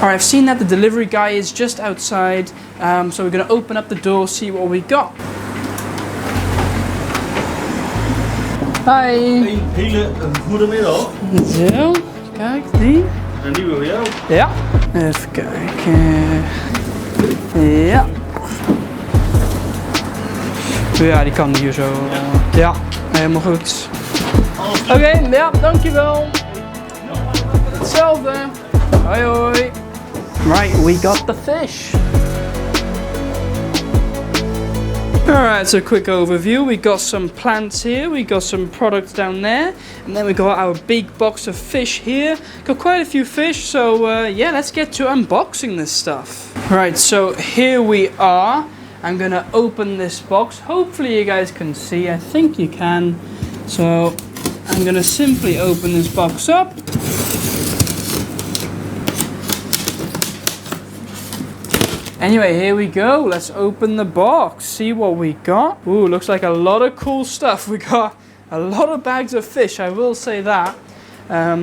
Alright, I've seen that the delivery guy is just outside, so we're going to open up the door, see what we got. Hej. Hele goedemiddag. Zo, kijk die. En die wil jou. Ja, even kijken. Ja. Ja, die kan hier zo. Ja, helemaal goed. Oké, ja, dankjewel. Hetzelfde. Hoi hoi. Right, we got the fish. Alright, so quick overview. We got some plants here, we got some products down there, and then we got our big box of fish here. Got quite a few fish, so yeah, let's get to unboxing this stuff. Right, so here we are. I'm gonna open this box. Hopefully you guys can see, I think you can. So I'm gonna simply open this box up. Anyway, here we go. Let's open the box, see what we got. Ooh, looks like a lot of cool stuff. We got a lot of bags of fish, I will say that.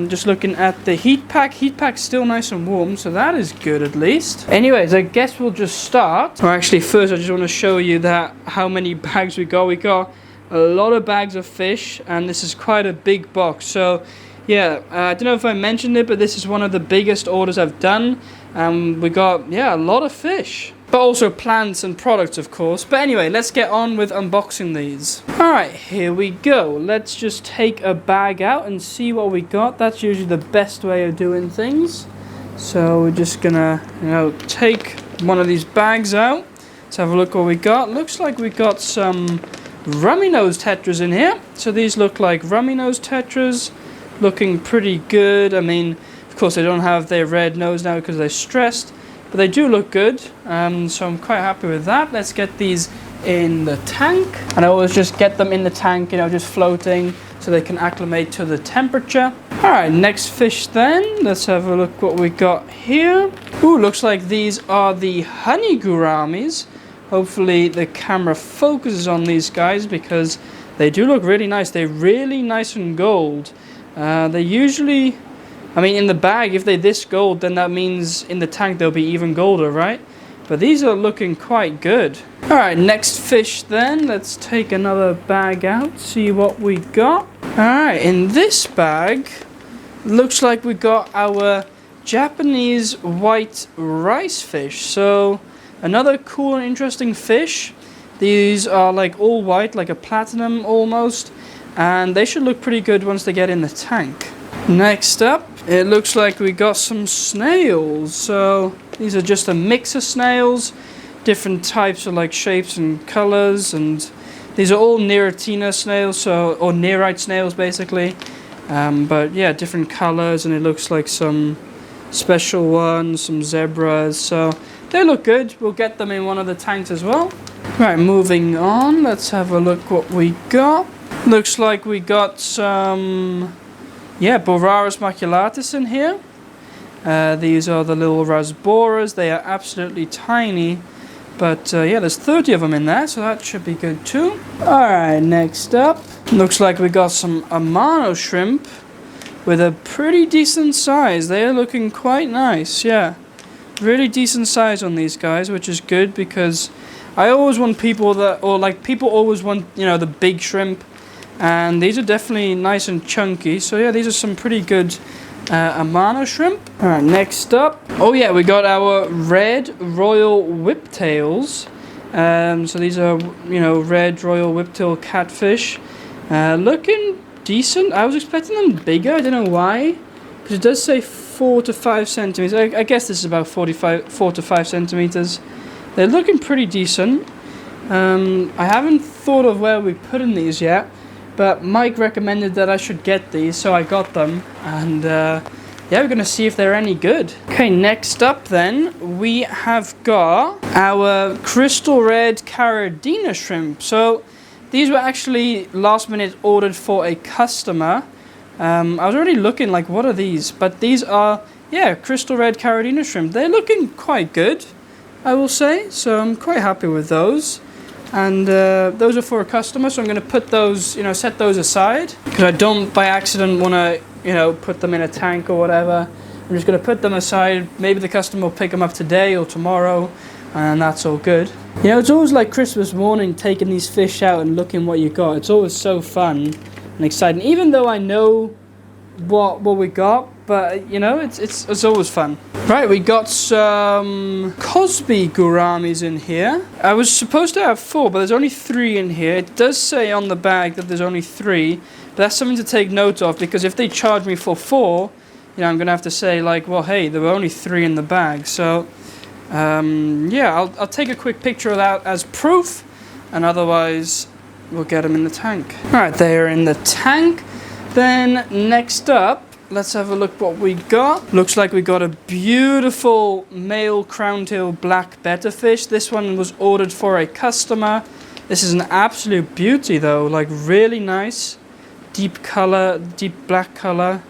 Just looking at the heat pack. Heat pack's still nice and warm, so that is good at least. Anyways, I guess we'll just start. Or actually, first I just want to show you that how many bags we got. We got a lot of bags of fish, and this is quite a big box. So yeah, I don't know if I mentioned it, but this is one of the biggest orders I've done. We got, yeah, a lot of fish. But also plants and products, of course. But anyway, let's get on with unboxing these. Alright, here we go. Let's just take a bag out and see what we got. That's usually the best way of doing things. So we're just gonna, take one of these bags out. Let's have a look what we got. Looks like we got some rummy nose tetras in here. So these look like rummy nose tetras. Looking pretty good. I mean, of course they don't have their red nose now because they're stressed, but they do look good, so I'm quite happy with that. Let's get these in the tank, and I always just get them in the tank, just floating so they can acclimate to the temperature. Alright, next fish then. Let's have a look what we got here. Ooh, looks like these are the honey gouramis. Hopefully the camera focuses on these guys because they do look really nice. They're really nice and gold. They usually, I mean, in the bag, if they're this gold, then that means in the tank they'll be even golder, right? But these are looking quite good. Alright, next fish then. Let's take another bag out, see what we got. Alright, in this bag, looks like we got our Japanese white rice fish. So, another cool and interesting fish. These are like all white, like a platinum almost. And they should look pretty good once they get in the tank. Next up, it looks like we got some snails. So these are just a mix of snails, different types of like shapes and colors, and these are all Neratina snails, or nerite snails basically. But yeah, different colors, and it looks like some special ones, some zebras. So they look good. We'll get them in one of the tanks as well. Right, moving on. Let's have a look what we got. Looks like we got some, Boraras maculatus in here. These are the little rasboras. They are absolutely tiny, but there's 30 of them in there, so that should be good too. Alright, next up, looks like we got some Amano shrimp with a pretty decent size. They are looking quite nice, yeah. Really decent size on these guys, which is good because I always want people people always want, the big shrimp. And these are definitely nice and chunky. So yeah, these are some pretty good Amano shrimp. Alright, next up. Oh yeah, we got our red royal whiptails. So these are, red royal whiptail catfish. Looking decent. I was expecting them bigger. I don't know why. Because it does say 4 to 5 centimeters. I guess this is about 4 to 5 centimeters. They're looking pretty decent. I haven't thought of where we're putting these yet. But Mike recommended that I should get these, so I got them. And we're going to see if they're any good. Okay, next up then, we have got our crystal red Caradina shrimp. So these were actually last minute ordered for a customer. I was already looking like, what are these? But these are, crystal red Caradina shrimp. They're looking quite good, I will say. So I'm quite happy with those. And those are for a customer, so I'm going to put those, set those aside. Because I don't, by accident, want to, put them in a tank or whatever. I'm just going to put them aside. Maybe the customer will pick them up today or tomorrow, and that's all good. You know, it's always like Christmas morning taking these fish out and looking what you got. It's always so fun and exciting, even though I know what we got, but you know, it's always fun. Right, we got some Cosby gouramis in here. I was supposed to have 4, but there's only 3 in here. It does say on the bag that there's only 3, but that's something to take note of, because if they charge me for 4, you know, I'm gonna have to say like, well, hey, there were only 3 in the bag. So yeah, I'll take a quick picture of that as proof, and otherwise we'll get them in the tank. All right, they are in the tank. Then next up, let's have a look what we got. Looks like we got a beautiful male crown-tail black betterfish. This one was ordered for a customer. This is an absolute beauty though, like really nice, deep color, deep black color.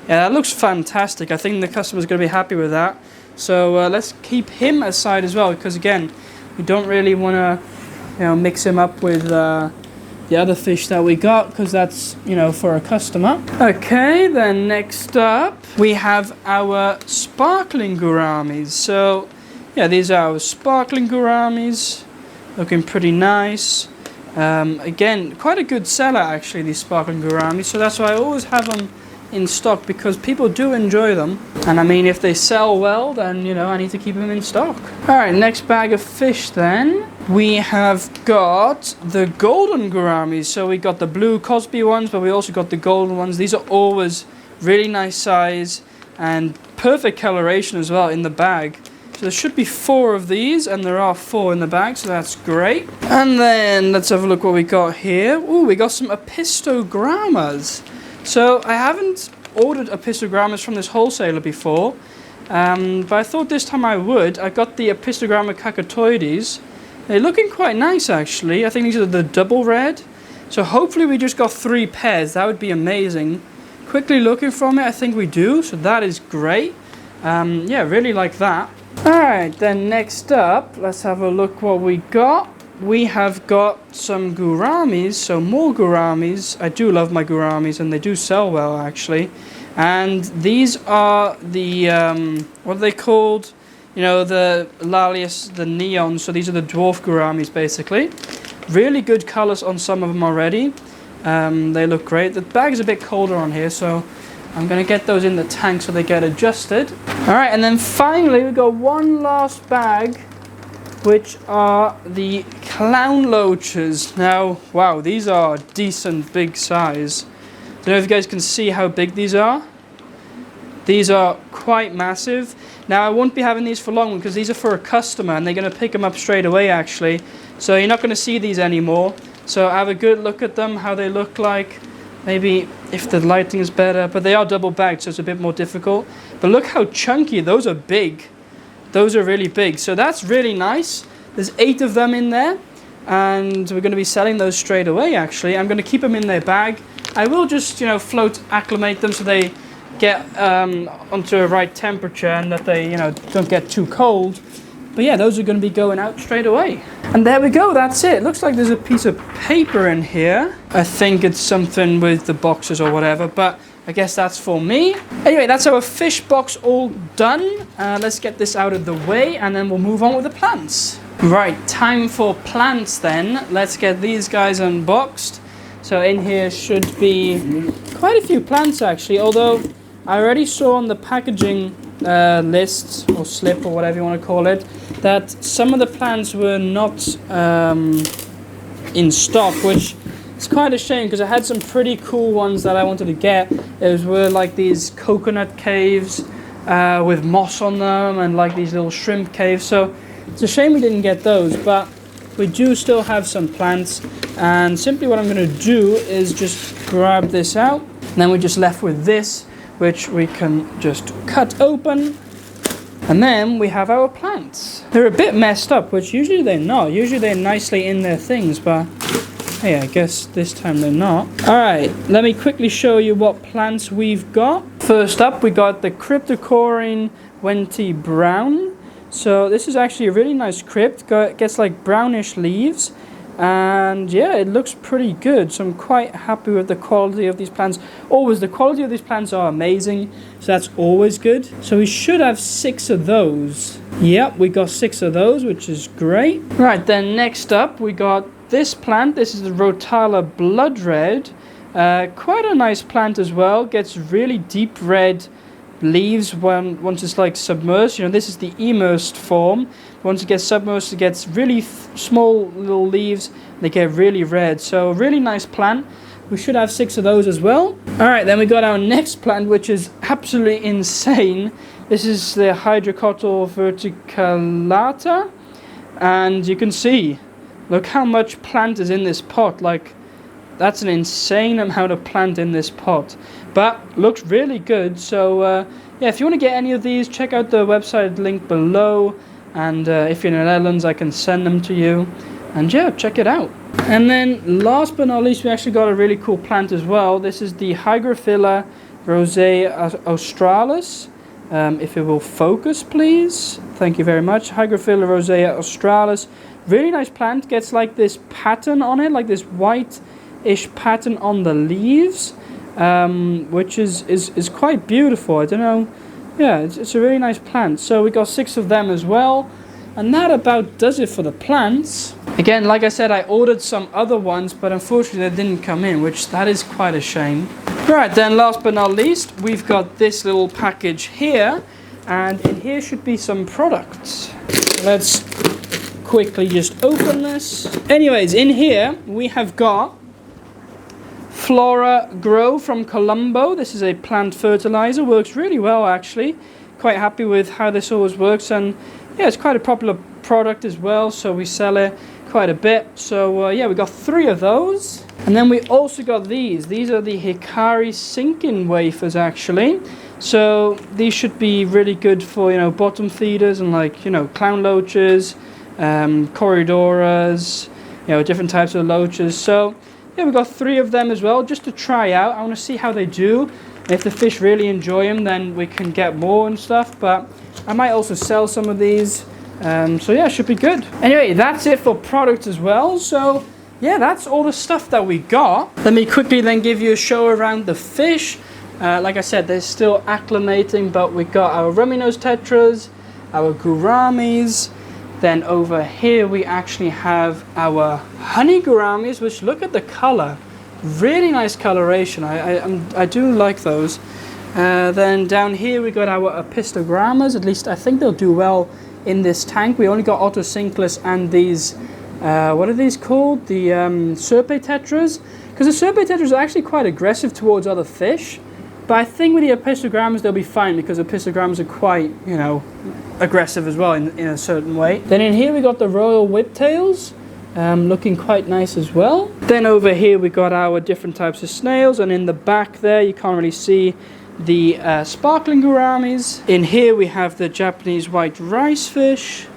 Yeah, that looks fantastic. I think the customer's gonna be happy with that. So let's keep him aside as well, because again, we don't really wanna, you know, mix him up with the other fish that we got, because that's, you know, for a customer. Okay, then next up we have our sparkling gouramis. So yeah, these are our sparkling gouramis, looking pretty nice. Again, quite a good seller actually, these sparkling gouramis, so that's why I always have them in stock, because people do enjoy them. And I mean, if they sell well, then you know, I need to keep them in stock. All right, next bag of fish then. We have got the golden gouramis. So we got the blue Cosby ones, but we also got the golden ones. These are always really nice size and perfect coloration as well in the bag. So there should be 4 of these, and there are 4 in the bag, so that's great. And then let's have a look what we got here. Ooh, we got some apistogrammas. So I haven't ordered apistogrammas from this wholesaler before, but I thought this time I would. I got the apistogramma cacatoides. They're looking quite nice actually. I think these are the double red. So hopefully we just got 3 pairs. That would be amazing. Quickly looking from it, I think we do. So that is great. Yeah, really like that. Alright, then next up, let's have a look what we got. We have got some gouramis, so more gouramis. I do love my gouramis, and they do sell well actually. And these are the, what are they called? You know, the Lalius, the neon. So these are the dwarf gouramis basically. Really good colors on some of them already. They look great. The bag is a bit colder on here, so I'm going to get those in the tank so they get adjusted. Alright, and then finally we got one last bag, which are the clown loaches. Now, wow, these are decent big size. Don't know if you guys can see how big these are. These are quite massive. Now, I won't be having these for long because these are for a customer and they're going to pick them up straight away actually. So you're not going to see these anymore. So have a good look at them, how they look like. Maybe if the lighting is better, but they are double bagged, so it's a bit more difficult. But look how chunky, those are big. Those are really big, so that's really nice. There's 8 of them in there, and we're going to be selling those straight away actually. I'm going to keep them in their bag. I will just, you know, float acclimate them so they get onto a right temperature and that they, you know, don't get too cold. But yeah, those are going to be going out straight away. And there we go, that's it. Looks like there's a piece of paper in here. I think it's something with the boxes or whatever, but I guess that's for me. Anyway, that's our fish box all done. Let's get this out of the way and then we'll move on with the plants. Right, time for plants then. Let's get these guys unboxed. So in here should be quite a few plants actually, although I already saw on the packaging list or slip or whatever you want to call it that some of the plants were not in stock, which is quite a shame because I had some pretty cool ones that I wanted to get. Those were like these coconut caves with moss on them and like these little shrimp caves, so it's a shame we didn't get those, but we do still have some plants. And simply what I'm going to do is just grab this out, and then we're just left with this, which we can just cut open, and then we have our plants. They're a bit messed up, which usually they're not. Usually they're nicely in their things, but hey, I guess this time they're not. Alright, let me quickly show you what plants we've got. First up, we got the Cryptocorin Wenti Brown. So this is actually a really nice crypt. It gets like brownish leaves, And yeah, it looks pretty good, so I'm quite happy with the quality of these plants. Always, the quality of these plants are amazing, so that's always good. So we should have 6 of those. Yep, we got 6 of those, which is great. Right, then next up we got this plant. This is the Rotala Blood Red. Quite a nice plant as well. Gets really deep red leaves once it's like submerged. You know, this is the immersed form. Once it gets submerged, it gets really small little leaves. They get really red. So really nice plant. We should have 6 of those as well. Alright, then we got our next plant, which is absolutely insane. This is the Hydrocotyle verticillata. And you can see, look how much plant is in this pot. Like, that's an insane amount of plant in this pot. But looks really good. So yeah, if you want to get any of these, check out the website link below. And if you're in the Netherlands, I can send them to you. And yeah, check it out. And then last but not least, we actually got a really cool plant as well. This is the Hygrophila rosea australis. If it will focus, please. Thank you very much. Hygrophila rosea australis. Really nice plant. Gets like this pattern on it, like this white-ish pattern on the leaves, which is quite beautiful. I don't know. Yeah, it's a really nice plant. So we got 6 of them as well. And that about does it for the plants. Again, like I said, I ordered some other ones, but unfortunately they didn't come in, which that is quite a shame. Right, then last but not least, we've got this little package here. And in here should be some products. Let's quickly just open this. Anyways, in here we have got Flora Grow from Colombo. This is a plant fertilizer. Works really well, actually. Quite happy with how this always works. And yeah, it's quite a popular product as well, so we sell it quite a bit. So yeah, we got 3 of those. And then we also got these. These are the Hikari sinking wafers, actually. So these should be really good for, you know, bottom feeders and, like, you know, clown loaches, corridoras, you know, different types of loaches. So yeah, we got 3 of them as well, just to try out. I want to see how they do. If the fish really enjoy them, then we can get more and stuff. But I might also sell some of these. So yeah, should be good. Anyway, that's it for products as well. So yeah, that's all the stuff that we got. Let me quickly then give you a show around the fish. Like I said, they're still acclimating, but we got our rummy nose tetras, our gouramis. Then over here we actually have our honey gouramis, which, look at the color. Really nice coloration. I do like those. Then down here we got our apistogrammas. At least I think they'll do well in this tank. We only got otocinclus and these, what are these called? The serpe tetras. Because the serpe tetras are actually quite aggressive towards other fish. But I think with the apistogrammas they'll be fine, because apistogrammas are quite, you know, aggressive as well in a certain way. Then in here we got the royal whiptails. Looking quite nice as well. Then over here we got our different types of snails, and in the back there you can't really see the sparkling gouramis. In here we have the Japanese white rice fish.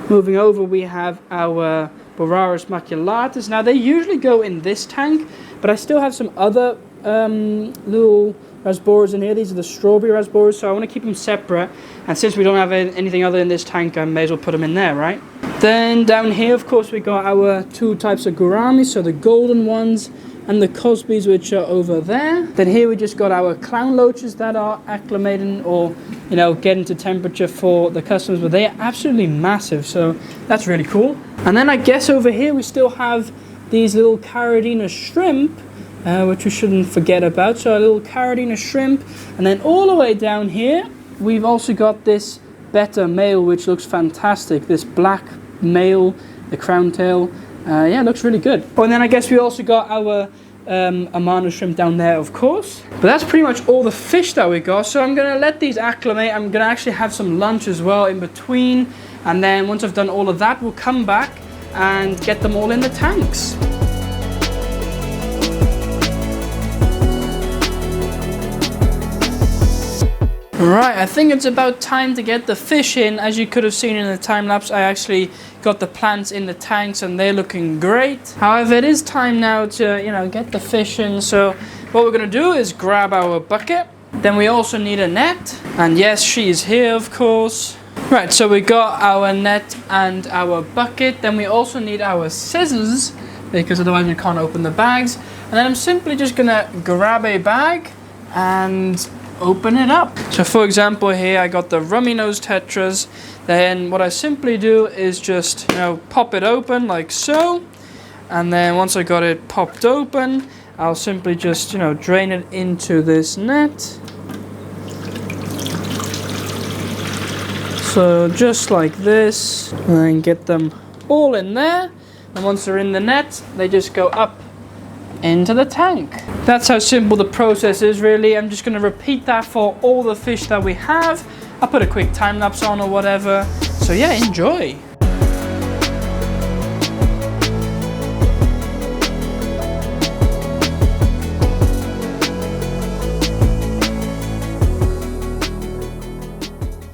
Moving over we have our Boraris maculatus. Now they usually go in this tank, but I still have some other little rasboras in here. These are the strawberry rasboras, so I want to keep them separate. And since we don't have anything other in this tank, I may as well put them in there, right? Then down here, of course, we got our 2 types of gouramis, so the golden ones and the Cosbys, which are over there. Then here we just got our clown loaches that are acclimating, or, you know, getting to temperature for the customers, but they are absolutely massive, so that's really cool. And then I guess over here we still have these little Caridina shrimp, which we shouldn't forget about. So a little Caridina shrimp. And then all the way down here we've also got this betta male, which looks fantastic. This black male, the crown tail. Yeah, looks really good. Oh, and then I guess we also got our Amano shrimp down there, of course. But that's pretty much all the fish that we got. So I'm going to let these acclimate. I'm going to actually have some lunch as well in between. And then once I've done all of that, we'll come back and get them all in the tanks. Right, I think it's about time to get the fish in. As you could have seen in the time lapse, I actually got the plants in the tanks and they're looking great. However, it is time now to, you know, get the fish in. So what we're going to do is grab our bucket. Then we also need a net. And yes, she's here, of course. Right, so we got our net and our bucket. Then we also need our scissors, because otherwise we can't open the bags. And then I'm simply just gonna grab a bag and open it up. So for example here I got the rummy nose tetras. Then what I simply do is just, you know, pop it open like so. And then once I got it popped open, I'll simply just, you know, drain it into this net. So just like this, and then get them all in there. And once they're in the net, they just go up into the tank. That's how simple the process is, really. I'm just going to repeat that for all the fish that we have. I'll put a quick time lapse on or whatever. So yeah, enjoy.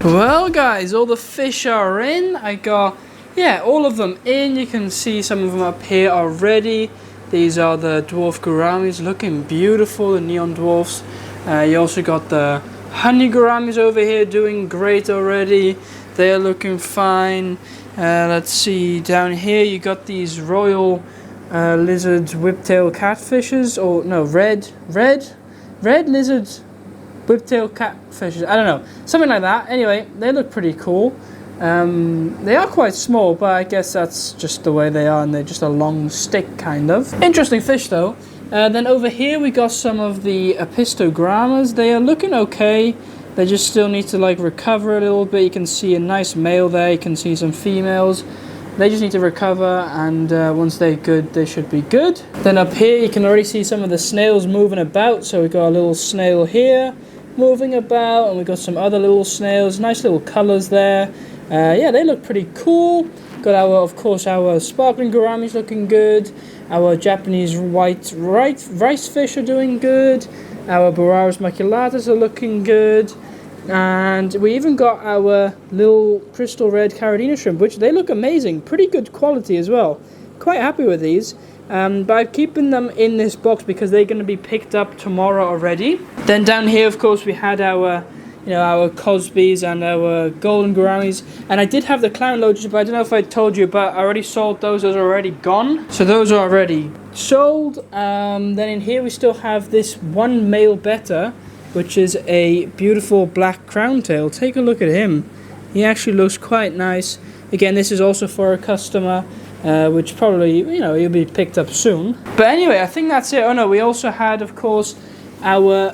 Well guys, all the fish are in. I got, yeah, all of them in. You can see some of them up here already. These are the dwarf gouramis, looking beautiful, the neon dwarfs. You also got the honey gouramis over here doing great already. They're looking fine. Let's see, down here you got these royal lizard whiptail catfishes, or no, red lizard whiptail catfishes, I don't know, something like that. Anyway, they look pretty cool. They are quite small, but I guess that's just the way they are, and they're just a long stick kind of. Interesting fish though. Then over here we got some of the apistogrammas. They are looking okay. They just still need to like recover a little bit. You can see a nice male there, you can see some females. They just need to recover, and once they're good, they should be good. Then up here you can already see some of the snails moving about. So we got a little snail here moving about, and we got some other little snails, nice little colors there. Yeah, they look pretty cool. Got our, of course, our sparkling gouramis looking good. Our Japanese white rice fish are doing good. Our Boraras maculatus are looking good. And we even got our little crystal red Caridina shrimp, which they look amazing. Pretty good quality as well. Quite happy with these. But I'm keeping them in this box because they're going to be picked up tomorrow already. Then down here, of course, we had our, you know, our Cosbys and our golden gouramis. And I did have the clown loaches, but I don't know if I told you, but I already sold those. Those are already gone. So those are already sold. Then in here we still have this one male betta, which is a beautiful black crown tail. Take a look at him. He actually looks quite nice. Again, this is also for a customer, which probably, you know, he'll be picked up soon. But anyway, I think that's it. Oh no, we also had, of course, our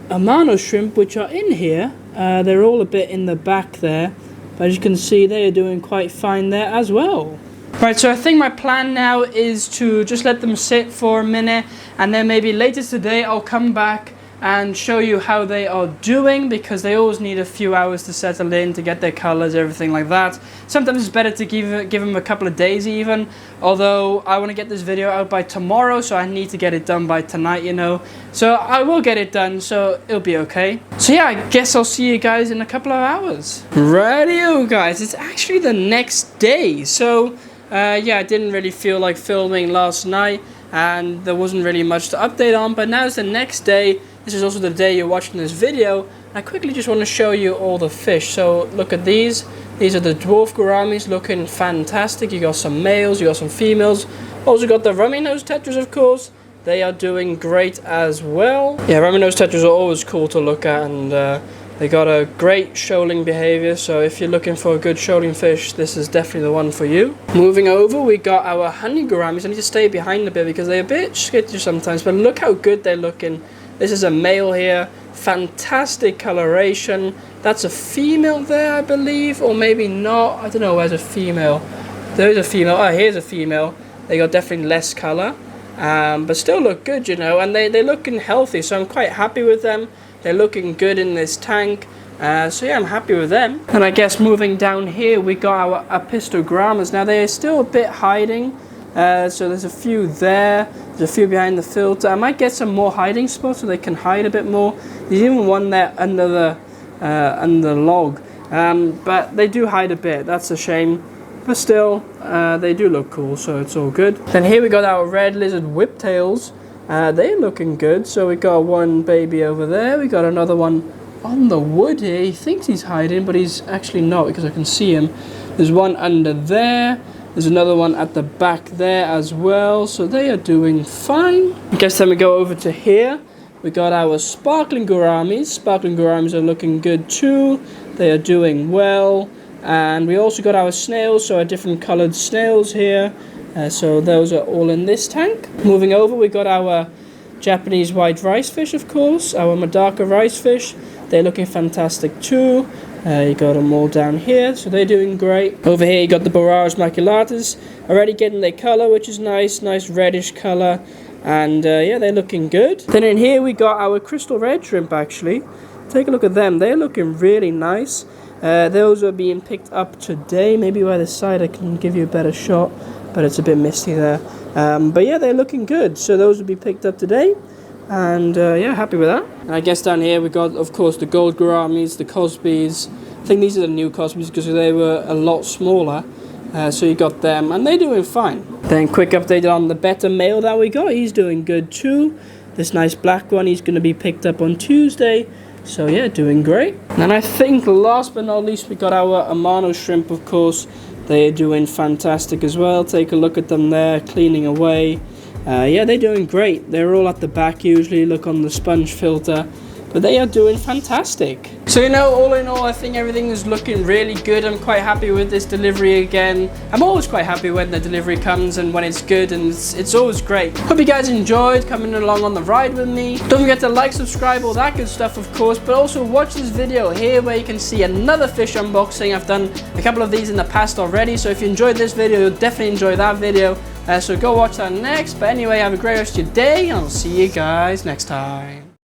Amano shrimp, which are in here. They're all a bit in the back there, but as you can see, they are doing quite fine there as well. Right, so I think my plan now is to just let them sit for a minute, and then maybe later today I'll come back and show you how they are doing, because they always need a few hours to settle in, to get their colors, everything like that. Sometimes it's better to give them a couple of days even, although I want to get this video out by tomorrow, so I need to get it done by tonight, you know. So I will get it done, so it'll be okay. So yeah, I guess I'll see you guys in a couple of hours. Radio guys, it's actually the next day. So yeah, I didn't really feel like filming last night, and there wasn't really much to update on, but now it's the next day. This is also the day you're watching this video. I quickly just want to show you all the fish. So look at these. These are the dwarf gouramis, looking fantastic. You got some males, you got some females. Also got the rummy nose tetras, of course. They are doing great as well. Yeah, rummy nose tetras are always cool to look at, and they got a great shoaling behavior. So if you're looking for a good shoaling fish, this is definitely the one for you. Moving over, we got our honey gouramis. I need to stay behind a bit because they're a bit skittish sometimes, but look how good they're looking. This is a male here, fantastic coloration. That's a female there, I believe, or maybe not. I don't know, where's a female? There's a female. Oh, here's a female. They got definitely less color, but still look good, you know, and they're looking healthy, so I'm quite happy with them. They're looking good in this tank, so yeah, I'm happy with them. And I guess moving down here, we got our apistogrammas. Now, they're still a bit hiding. So there's a few there, there's a few behind the filter. I might get some more hiding spots so they can hide a bit more. There's even one there under the log, but they do hide a bit. That's a shame, but still they do look cool, so it's all good. Then here we got our red lizard whiptails. They're looking good. So we got one baby over there, we got another one on the wood here. He thinks he's hiding, but he's actually not because I can see him. There's one under there. There's another one at the back there as well. So they are doing fine. I guess then we go over to here. We got our sparkling gouramis. Sparkling gouramis are looking good too. They are doing well. And we also got our snails, so our different colored snails here. So those are all in this tank. Moving over, we got our Japanese white rice fish, of course. Our Madaka rice fish. They're looking fantastic too. You got them all down here, so they're doing great. Over here you got the Boraras maculatus. Already getting their color, which is nice reddish color. And yeah, they're looking good. Then in here we got our crystal red shrimp actually. Take a look at them. They're looking really nice. Those are being picked up today. Maybe by the side I can give you a better shot, but it's a bit misty there. But yeah, they're looking good. So those will be picked up today. And yeah, happy with that. And I guess down here we got, of course, the gold gouramis, the Cosbys. I think these are the new Cosbys because they were a lot smaller. So you got them, and they're doing fine. Then quick update on the betta male that we got. He's doing good too. This nice black one, he's going to be picked up on Tuesday. So yeah, doing great. And I think last but not least, we got our Amano shrimp, of course. They are doing fantastic as well. Take a look at them there, cleaning away. Yeah, they're doing great. They're all at the back usually. Look on the sponge filter. But they are doing fantastic. So, you know, all in all, I think everything is looking really good. I'm quite happy with this delivery again. I'm always quite happy when the delivery comes and when it's good, and it's always great. Hope you guys enjoyed coming along on the ride with me. Don't forget to like, subscribe, all that good stuff, of course. But also watch this video here where you can see another fish unboxing. I've done a couple of these in the past already. So if you enjoyed this video, you'll definitely enjoy that video. So go watch that next. But anyway, have a great rest of your day. I'll see you guys next time.